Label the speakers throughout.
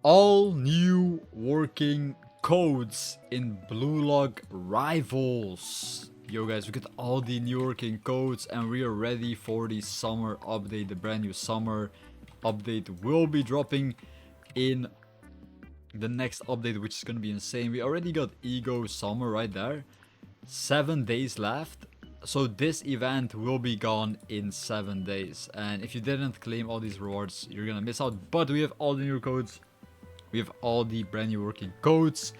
Speaker 1: all new working codes in Bluelock Rivals. Yo guys, we got all the new working codes and we are ready for the summer update. The brand new summer update will be dropping in the next update, which is gonna be insane. We already got Ego Summer right there. 7 days left. So this event will be gone in 7 days. And if you didn't claim all these rewards, you're gonna miss out. But we have all the new codes. We have all the brand new working codes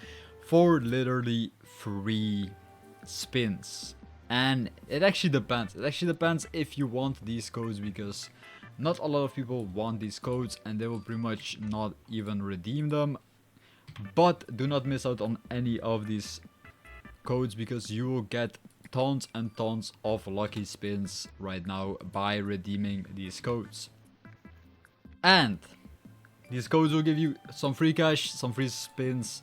Speaker 1: for literally free spins. And it actually depends. It actually depends if you want these codes, because not a lot of people want these codes and they will pretty much not even redeem them. But do not miss out on any of these codes, because you will get tons and tons of lucky spins right now by redeeming these codes. And these codes will give you some free cash, some free spins.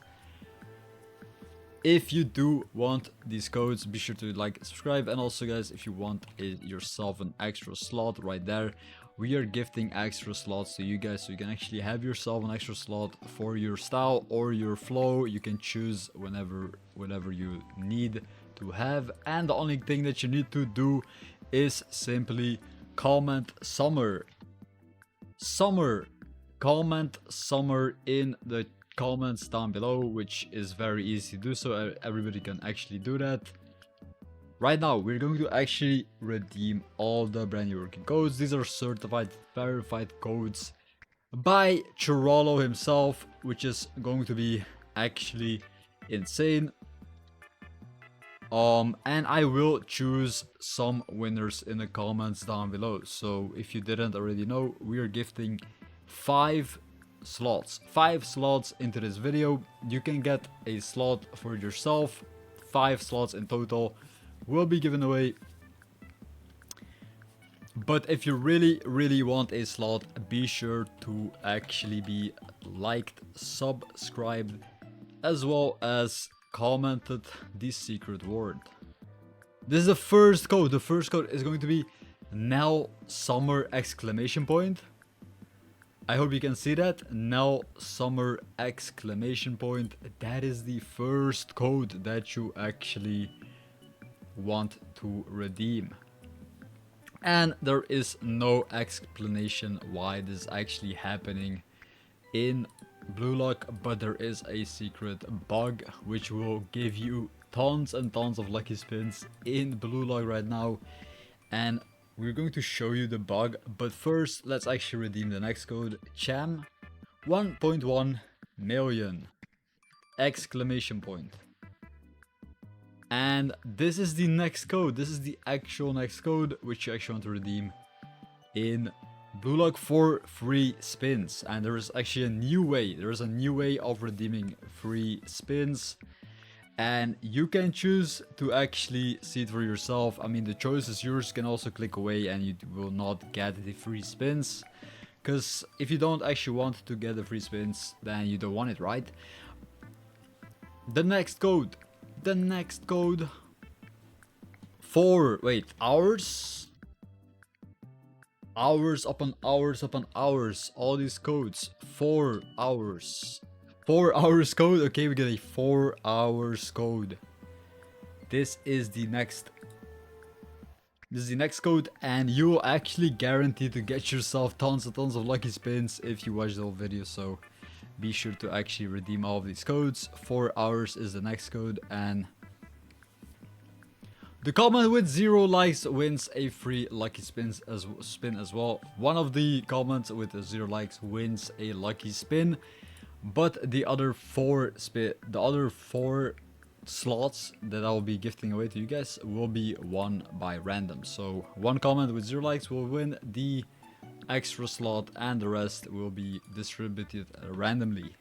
Speaker 1: If you do want these codes, be sure to like, subscribe, and also guys, if you want yourself an extra slot right there, we are gifting extra slots to you guys, so you can actually have yourself an extra slot for your style or your flow. You can choose whatever you need to have, and the only thing that you need to do is simply comment summer. Comment summer in the comments down below, which is very easy to do, so everybody can actually do that. Right now we're going to actually redeem all the brand new working codes. These are certified, verified codes by Chirolo himself, which is going to be actually insane. And I will choose some winners in the comments down below. So if you didn't already know, we are gifting 5 slots into this video. You can get a slot for yourself. 5 slots in total will be given away. But if you really want a slot, be sure to actually be liked, subscribed, as well as commented the secret word. This is the first code. The first code is going to be Nell Summer exclamation point. I hope you can see that. Nell Summer exclamation point. That is the first code that you actually want to redeem. And there is no explanation why this is actually happening in Bluelock, but there is a secret bug which will give you tons and tons of lucky spins in Bluelock right now, and we're going to show you the bug. But first, let's actually redeem the next code. Cham 1.1 million exclamation point. And this is the next code. This is the actual next code which you actually want to redeem in Bluelock for free spins. And there is actually a new way. There is a new way of redeeming free spins, and you can choose to actually see it for yourself. I mean, the choice is yours. You can also click away and you will not get the free spins, because if you don't actually want to get the free spins, then you don't want it, right? The next code for hours upon hours, all these codes. 4 hours code. Okay, we get a 4 hours code. This is the next code, and you will actually guarantee to get yourself tons and tons of lucky spins if you watch the whole video. So be sure to actually redeem all of these codes. 4 hours is the next code, and the comment with 0 likes wins a free lucky spin as well. One of the comments with 0 likes wins a lucky spin, but the other 4 slots that I will be gifting away to you guys will be won by random. So one comment with 0 likes will win the extra slot, and the rest will be distributed randomly.